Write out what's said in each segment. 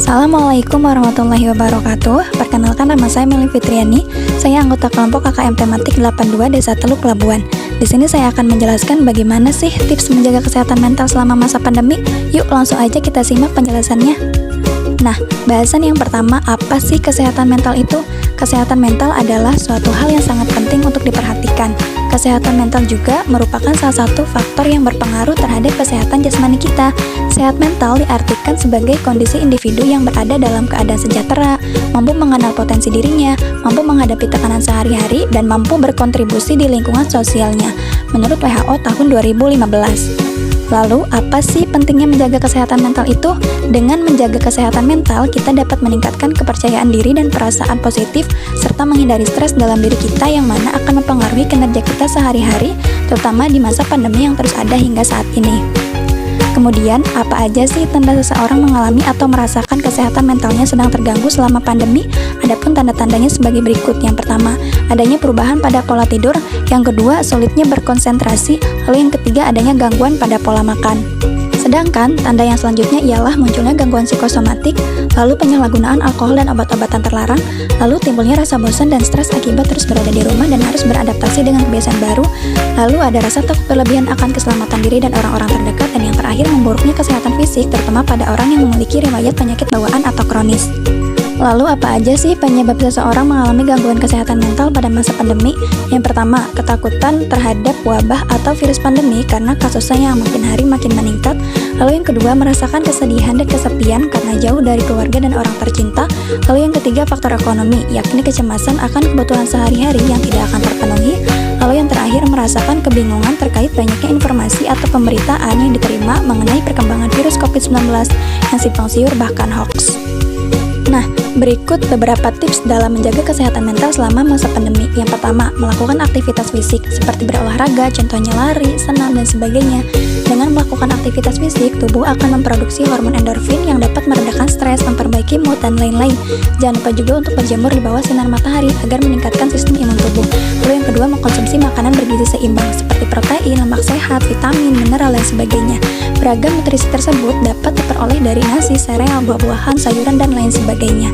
Assalamualaikum warahmatullahi wabarakatuh. Perkenalkan, nama saya Meli Fitriani. Saya anggota kelompok KKM Tematik 82 Desa Teluk Labuan. Di sini saya akan menjelaskan bagaimana sih tips menjaga kesehatan mental selama masa pandemi. Yuk langsung aja kita simak penjelasannya. Nah, bahasan yang pertama, apa sih kesehatan mental itu? Kesehatan mental adalah suatu hal yang sangat penting untuk diperhatikan. Kesehatan mental juga merupakan salah satu faktor yang berpengaruh terhadap kesehatan jasmani kita. Sehat mental diartikan sebagai kondisi individu yang berada dalam keadaan sejahtera, mampu mengenal potensi dirinya, mampu menghadapi tekanan sehari-hari, dan mampu berkontribusi di lingkungan sosialnya, menurut WHO tahun 2015. Lalu, apa sih pentingnya menjaga kesehatan mental itu? Dengan menjaga kesehatan mental, kita dapat meningkatkan kepercayaan diri dan perasaan positif, serta menghindari stres dalam diri kita yang mana akan mempengaruhi kinerja kita sehari-hari, terutama di masa pandemi yang terus ada hingga saat ini. Kemudian, apa aja sih tanda seseorang mengalami atau merasakan kesehatan mentalnya sedang terganggu selama pandemi? Adapun tanda-tandanya sebagai berikut. Yang pertama, adanya perubahan pada pola tidur. Yang kedua, sulitnya berkonsentrasi. Lalu yang ketiga, adanya gangguan pada pola makan. Sedangkan, tanda yang selanjutnya ialah munculnya gangguan psikosomatik, lalu penyalahgunaan alkohol dan obat-obatan terlarang, lalu timbulnya rasa bosan dan stres akibat terus berada di rumah dan harus beradaptasi dengan kebiasaan baru, lalu ada rasa takut berlebihan akan keselamatan diri dan orang-orang terdekat, dan yang terakhir memburuknya kesehatan fisik, terutama pada orang yang memiliki riwayat penyakit bawaan atau kronis. Lalu apa aja sih penyebab seseorang mengalami gangguan kesehatan mental pada masa pandemi? Yang pertama, ketakutan terhadap wabah atau virus pandemi karena kasusnya yang makin hari makin meningkat. Lalu yang kedua, merasakan kesedihan dan kesepian karena jauh dari keluarga dan orang tercinta. Lalu yang ketiga, faktor ekonomi, yakni kecemasan akan kebutuhan sehari-hari yang tidak akan terpenuhi. Lalu yang terakhir, merasakan kebingungan terkait banyaknya informasi atau pemberitaan yang diterima mengenai perkembangan virus COVID-19 yang simpang siur bahkan hoax. Nah, berikut beberapa tips dalam menjaga kesehatan mental selama masa pandemi. Yang pertama, melakukan aktivitas fisik seperti berolahraga, contohnya lari, senam, dan sebagainya. Dengan melakukan aktivitas fisik, tubuh akan memproduksi hormon endorfin yang dapat meredakan stres, memperbaiki mood, dan lain-lain. Jangan lupa juga untuk berjemur di bawah sinar matahari agar meningkatkan sistem imun tubuh. Lalu yang kedua, mengkonsumsi makanan bergizi seimbang seperti protein, lemak sehat, vitamin, mineral, dan sebagainya. Beragam nutrisi tersebut dapat diperoleh dari nasi, sereal, buah-buahan, sayuran, dan lain sebagainya.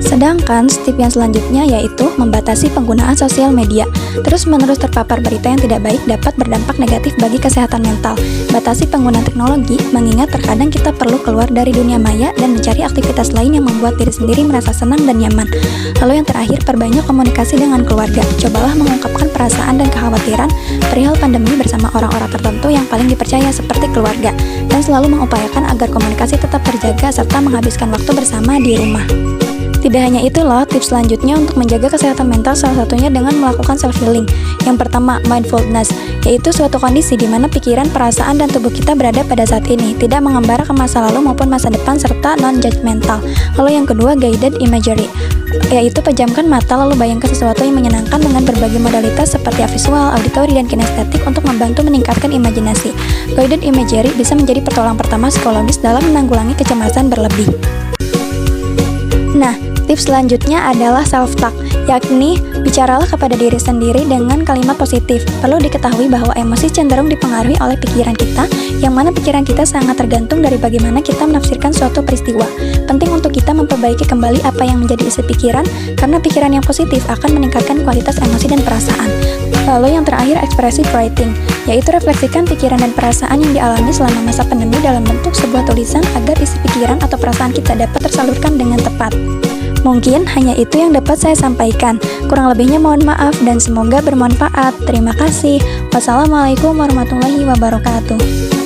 Sedangkan tip yang selanjutnya yaitu membatasi penggunaan sosial media. Terus-menerus terpapar berita yang tidak baik dapat berdampak negatif bagi kesehatan mental. Batasi penggunaan teknologi, mengingat terkadang kita perlu keluar dari dunia maya dan mencari aktivitas lain yang membuat diri sendiri merasa senang dan nyaman. Lalu yang terakhir, perbanyak komunikasi dengan keluarga. Cobalah mengungkapkan perasaan dan kekhawatiran perihal pandemi bersama orang-orang tertentu yang paling dipercaya seperti keluarga, dan selalu mengupayakan agar komunikasi tetap terjaga serta menghabiskan waktu bersama di rumah. Tidak hanya itu loh, tips selanjutnya untuk menjaga kesehatan mental salah satunya dengan melakukan self-healing. Yang pertama, mindfulness, yaitu suatu kondisi di mana pikiran, perasaan, dan tubuh kita berada pada saat ini, tidak mengembara ke masa lalu maupun masa depan, serta non-judgmental. Lalu yang kedua, guided imagery, yaitu pejamkan mata lalu bayangkan sesuatu yang menyenangkan dengan berbagai modalitas seperti visual, auditori, dan kinestetik untuk membantu meningkatkan imajinasi. Guided imagery bisa menjadi pertolongan pertama psikologis dalam menanggulangi kecemasan berlebih. Nah, tips selanjutnya adalah self-talk, yakni bicaralah kepada diri sendiri dengan kalimat positif. Perlu diketahui bahwa emosi cenderung dipengaruhi oleh pikiran kita, yang mana pikiran kita sangat tergantung dari bagaimana kita menafsirkan suatu peristiwa. Penting untuk kita memperbaiki kembali apa yang menjadi isi pikiran, karena pikiran yang positif akan meningkatkan kualitas emosi dan perasaan. Lalu yang terakhir, expressive writing, yaitu refleksikan pikiran dan perasaan yang dialami selama masa pandemi dalam bentuk sebuah tulisan agar isi pikiran atau perasaan kita dapat tersalurkan dengan tepat. Mungkin hanya itu yang dapat saya sampaikan. Kurang lebihnya mohon maaf dan semoga bermanfaat. Terima kasih. Wassalamualaikum warahmatullahi wabarakatuh.